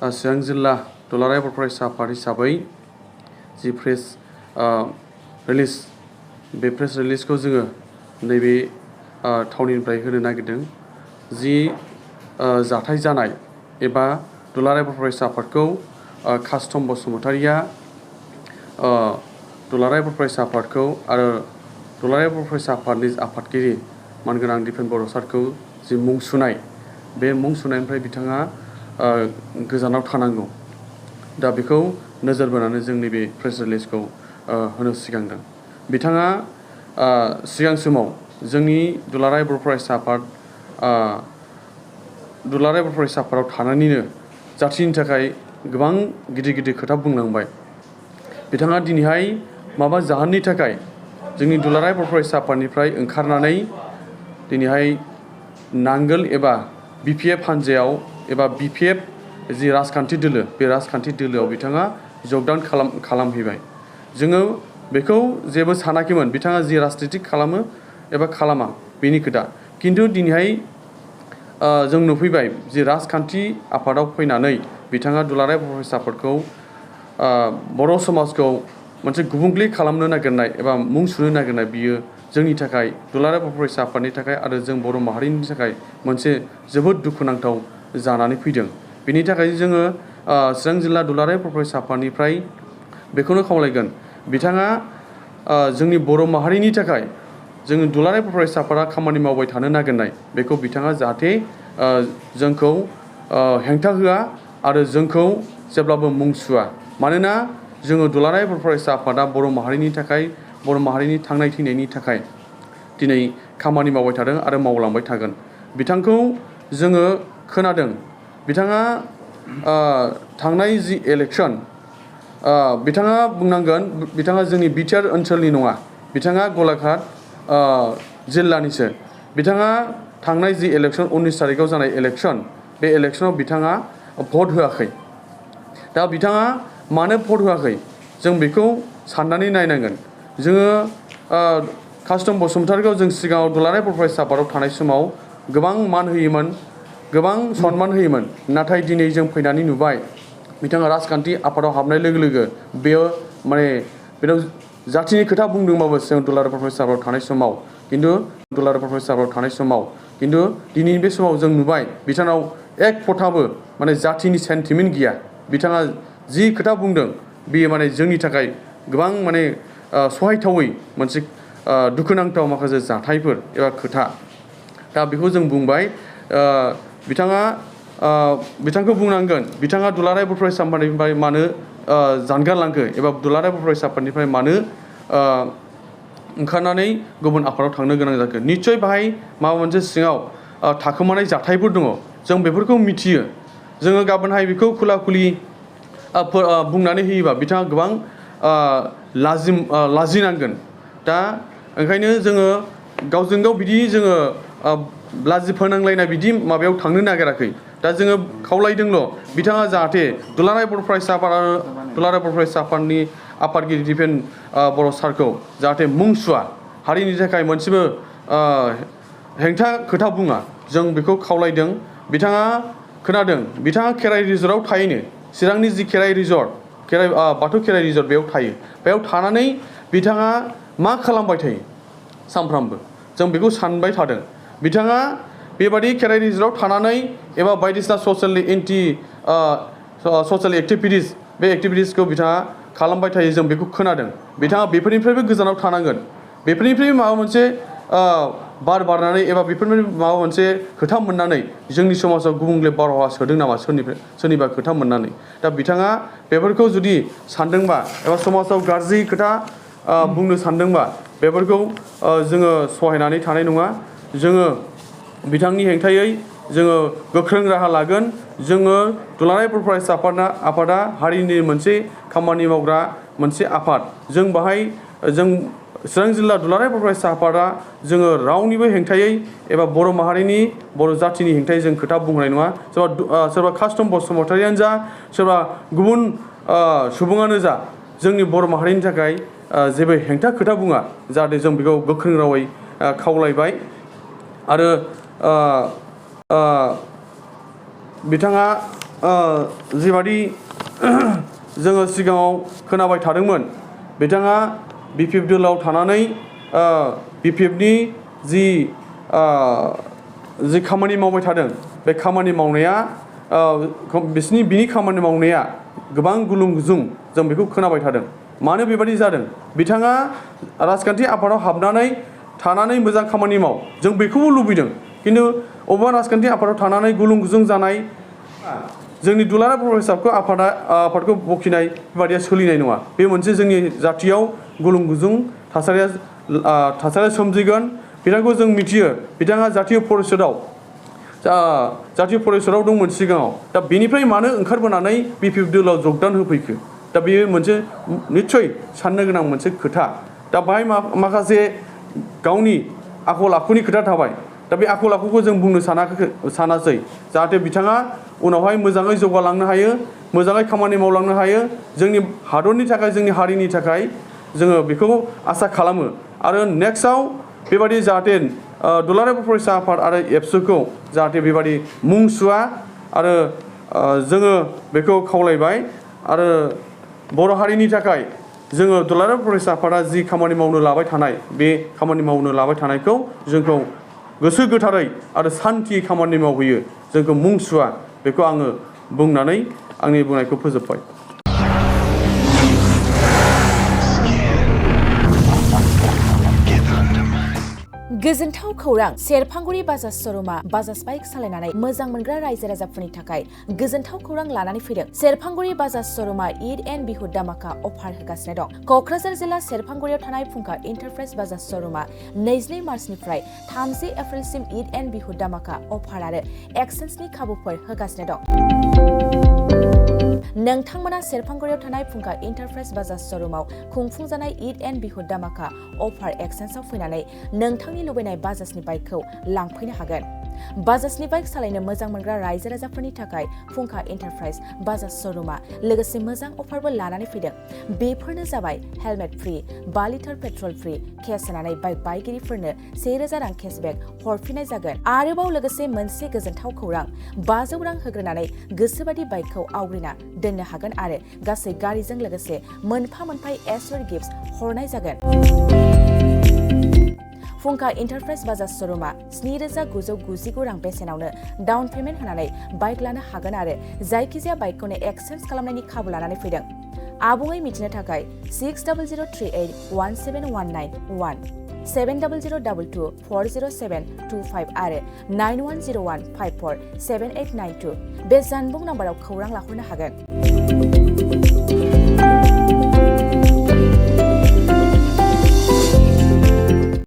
चिरां जिल्ला दुलाराय बर' फरायसा आफाद हिसाबै जि प्रेस रिलिज बे प्रेस रिलिजखौ जोङो नैबे थावनिनिफ्राय होनो नागिरदों। जि जाथाय जानाय एबा दुलाराय बर' फरायसा आफादखौ कास्टम बसुमतारिया दुलाराय बर' फरायसा आफादखौ आरो दुलाराय बर' फरायसा आफादनि आफादगिरि मानगोनां दिपेन बर' सारखौ जि मुं सुनाय, बे मुं सुनायनिफ्राय बिथाङा गोजानाव थानांगौ। दा बेखौ नोजोर बोनानै जों नैबे प्रेस रिलिजखौ होनो सिगांदों। बिथाङा सिगां समाव जोंनि दुलाराय बर' फरायसा आफाद दुलाराय बर' फरायसा आफादाव थानानैनो जाथिनि थाखाय गोबां गिदिर गिदिर खोथा बुंलांबाय। बिथाङा दिनैहाय माबा जाहोननि थाखाय जोंनि दुलाराय बर' फरायसा आफादनिफ्राय ओंखारनानै दिनैहाय नांगोल एबा BPF हान्जायाव एबा BPF जि राजखान्थि दोलो, बे राजखान्थि दोलोआव बिथाङा जगदान खालामहैबाय। जोङो बेखौ जेबो सानाखैमोन बिथाङा जि राजनिति खालामो एबा खालामा बेनि खोथा। खिन्थु दिनैहाय जों नुफैबाय जि राजखान्थि आफादाव फैनानै बिथाङा दुलाराय बर' फरायसा आफादखौ बर' समाजखौ मोनसे गुबुंले खालामनो नागिरनाय एबा मुं सुनो नागिरनाय, बियो जोंनि थाखाय दुलाराय बर' फरायसा आफादनि थाखाय आरो जों बर' माहारिनि थाखाय मोनसे जोबोद दुखुनांथाव जानानै फैदों। बेनि थाखाय जोङो चिरां जिल्ला दुलाराय बर' फरायसा आफादनिफ्राय बेखौनो खावलायगोन, बिथाङा जोंनि बर' माहारिनि थाखाय जोङो दुलाराय बर' फरायसा आफादा खामानि मावबाय थानो नागिरनाय, बेखौ बिथाङा जाहाथे जोंखौ हेंथा होआ आरो जोंखौ जेब्लाबो मुं सुआ। मानोना जोङो दुलाराय बर' फरायसा आफादा बर' माहारिनि थाखाय, बर' माहारिनि थांनाय थैनायनि थाखाय दिनै खामानि मावबाय थादों आरो मावलांबाय थागोन। बिथांखौ जोङो खोनादों, बिथाङा थांनाय जि इलेक्सन, बिथाङा बुंनांगोन बिथाङा जोंनि बिटिआर ओनसोलनि नङा, बिथाङा गलाघाट जिल्लानिसो। बिथाङा थांनाय जि इलेक्सन 19 तारिखआव जानाय इलेक्सन, बे इलेक्सनाव बिथाङा भट होआखै। दा बिथाङा मानो भट होआखै जों बेखौ साननानै नायनांगोन। जोङो कास्टम बसुमतारिखौ जों सिगाङाव दुलाराय बर' फरायसा आफादाव थानाय समाव गोबां मान होयोमोन, गोबां सनमान होयोमोन। नाथाय दिनै जों फैनानै नुबाय बिथाङा राजखान्थि आफादाव हाबनाय लोगो लोगो बेयो बेनाव जाथिनि खोथा बुंदोंबाबो जों दुलाराय बर' फरायसा आफादाव थानाय समाव, दुलाराय बर' फरायसा आफादाव थानाय समाव खिन्थु दिनैनि बे समाव जों नुबाय बिथांनाव एक फथाबो जाथिनि सेन्टिमेन्ट गैया। बिथाङा जि खोथा बुंदों बेयो जोंनि थाखाय गोबां सहायथावै मोनसे दुखुनांथाव माखासे जाथायफोर एबा खोथा। दा बेखौ जों बुंबाय, बिथांखौ बुंनांगोन बिथाङा दुलाराय बर' फरायसा आफादनिफ्राय मानो जानगारलांखो एबा दुलाराय बर' फरायसा आफादनिफ्राय मानो ओंखारनानै गुबुन आफादाव थांनो गोनां जाखो। निस्सय बाहाय माबा मोनसे सिङाव थाखोमानाय जाथायफोर दङ, जों बेफोरखौ मिथियो। जोङो गाबोनहाय बेखौ खुला खुलि बुंनानै होयोबा बिथाङा गोबां लाजिनांगोन। दा ओंखायनो जोङो गावजों गाव बिदि जोङो लाजि फोनांलायनाय बिदि माबायाव थांनो नागिराखै। दा जोङो खावलायदोंल' बिथाङा जाहाथे दुलाराय बर' फरायसा आफादनि आफादगिरि दिपेन बर' सारखौ जाहाथे मुं सुआ, हारिनि थाखाय मोनसेबो हेंथा खोथा बुङा, जों बेखौ खावलायदों। बिथाङा खोनादों बिथाङा खेराइ रिजर्टआव थायोनो, चिरांनि जि खेराइ रिजर्ट, बाथौ खेराइ रिजर्ट, बेयाव थायो। बेयाव थानानै बिथाङा मा खालामबाय थायो सानफ्रामबो, जों बेखौ सानबाय थादों। बिथाङा बेबादि खेराइ रिजर्टआव थानानै एबा बायदिसिना ससियेल एक्टिभिटिस, बे एक्टिभिटिसखौ बिथाङा खालामबाय थायो, जों बेखौ खोनादों। बिथाङा बेफोरनिफ्रायबो गोजानाव थानांगोन। बेफोरनिफ्राय माबा मोनसे बार बारनानै एबा बेफोरनिफ्राय माबा मोनसे खोथा मोननानै जोंनि समाजाव गुबुंले बारहावा सोदों नामा सोरनिबा खोथा मोननानै। दा बिथाङा बेफोरखौ जुदि सानदोंबा एबा समाजाव गाज्रि खोथा बुंनो सानदोंबा बेफोरखौ जोङो सहायनानै थानाय नङा। जोङो बिथांनि हेंथायै जोङो गोख्रों राहा लागोन। जोङो दुलाराय बर' फरायसा आफादा हारिनि मोनसे खामानि मावग्रा मोनसे आफाद। जों बाहाय चिरां जिल्ला दुलाराय बर' फरायसा आफादा जोङो रावनिबो हेंथायै एबा बर' माहारिनि, बर' जाथिनि हेंथायै जों खोथा बुंनाय नङा। सोरबा कास्टम बसुमतारियानो जा, सोरबा गुबुन सुबुङानो जा, जोंनि बर' माहारिनि थाखाय जेबो हेंथा खोथा बुङा, जाहाथे जों बेखौ गोख्रों रावै खावलायबाय। आरो बिथाङा जिबादि जोङो सिगाङाव खोनाबाय थादोंमोन बिथाङा BPF दोलोआव थानानै BPFनि जि खामानि मावबाय थादों बे खामानि मावनाया बिनि खामानि मावनाया गोबां गुलुं गुजुं जों बेखौ खोनाबाय थादों। मानो बेबादि जादों? बिथाङा राजखान्थि आफादाव हाबनानै थानानै मोजां खामानि माव जों बेखौबो लुबैदों, खिन्थु अबेबा राजखान्थि आफादाव थानानै गुलुं गुजुं जानाय जोंनि दुलाराय बर' हिसाबखौ आफादखौ बखिनाय बेबादिया सोलिनाय नङा। बे मोनसे जोंनि जाथियाव गुलुं गुजुं थासारिया सोमजिगोन। बिथांखौ जों मिथियो, बिथाङा जातीय परिषदआव दंमोन सिगाङाव। दा बेनिफ्राय मानो ओंखारबोनानै BPF दोलोआव जगदान होफैखो? दा बेयो मोनसे निस्सय साननो गोनां मोनसे खोथा। दा बाहाय माखासे गावनि आखल आखुनि खोथा थाबाय। दा बे आखल आखुखौ जों बुंनो सानासै, जाहाथे बिथाङा उनावहाय मोजाङै जौगालांनो हायो, मोजाङै खामानि मावलांनो हायो, जोंनि हादरनि थाखाय, जोंनि हारिनि थाखाय जोङो बेखौ आसा खालामो। आरो नेक्स्टआव बेबादि जाहाथे दुलाराय बर' फरायसा आफाद आरो एबसुखौ जाहाथे बेबादि मुं सुवा आरो जोङो बेखौ खावलायबाय। आरो बर' हारिनि थाखाय जोङो दुलाराय बर' फरायसा आफादा जि खामानि मावनो लाबाय थानाय, बे खामानि मावनो लाबाय थानायखौ जोंखौ गोसो गोथारै आरो सान्थि खामानि मावहैयो, जोंखौ मुं सुवा, बेखौ आङो बुंनानै आंनि बुंनायखौ फोजोबबाय। गोजोनथाव खौरां! सेरफांगुरि बाजाज श'रुमा बाजाज बाइक सालायनानै मोजां मोनग्रा रायजो राजाफोरनि थाखाय गोजोनथाव खौरां लानानै फैदों। सेरफांगुरि बाजाज श'रुमा ईद एन्ड बिहु दामाका अफार होगासिनो दं। क'क्राझार जिल्ला सेरफांगुरियाव थानाय फुंखा इन्टारप्राइज बाजाज श'रुमा 22 मार्चनिफ्राय 30 एप्रिलसिम ईद एन्ड बिहु दामाका अफार आरो एक्सेन्सनि खाबुफोर होगासिनो दं। नोंथांमोना सेरफांगुरियाव थानाय फुंखा इन्टारप्राइज बाजाज श'रुमाव खुंफुंजानाय ईद एन्ड बिहु दामाका अफार एक्सेन्सआव फैनानै नोंथांनि लुबैनाय बाजाजनि बाइकखौ लांफैनो हागोन। बाजाजनि बाइक सालायनो मोजां मोनग्रा रायजो राजाफोरनि थाखाय फुंखा इन्टारप्राइज बाजाज श'रुमा लोगोसे मोजां अफारबो लानानै फैदों। बेफोरनो जाबाय helmet free, 5 litre petrol free, case होनानै बाइक बायगिरिफोरनो 1000 रां केसबेक हरफिननाय जागोन। आरोबाव लोगोसे मोनसे गोजोनथाव खौरां, 500 रां होग्रोनानै गोसोबादि बाइकखौ आवग्रिना दोननो हागोन आरो गासै गारिजों लोगोसे मोनफा एसर गिफ्ट हरनाय जागोन। फुंखा इन्टारप्राइज बाजाज श'रुमा 7999 रां बेसेनावनो डाउन पेमेन्ट होनानै बाइक लानो हागोन आरो जायखिजाया बाइकखौनो एक्सचेन्ज खालामनायनि खाबु लानानै फैदों। आबुङै मिथिनो थाखाय 6003817191 7002240725 आरो 9101547892 बे जानबुं नाम्बाराव खौरां लाहरनो हागोन।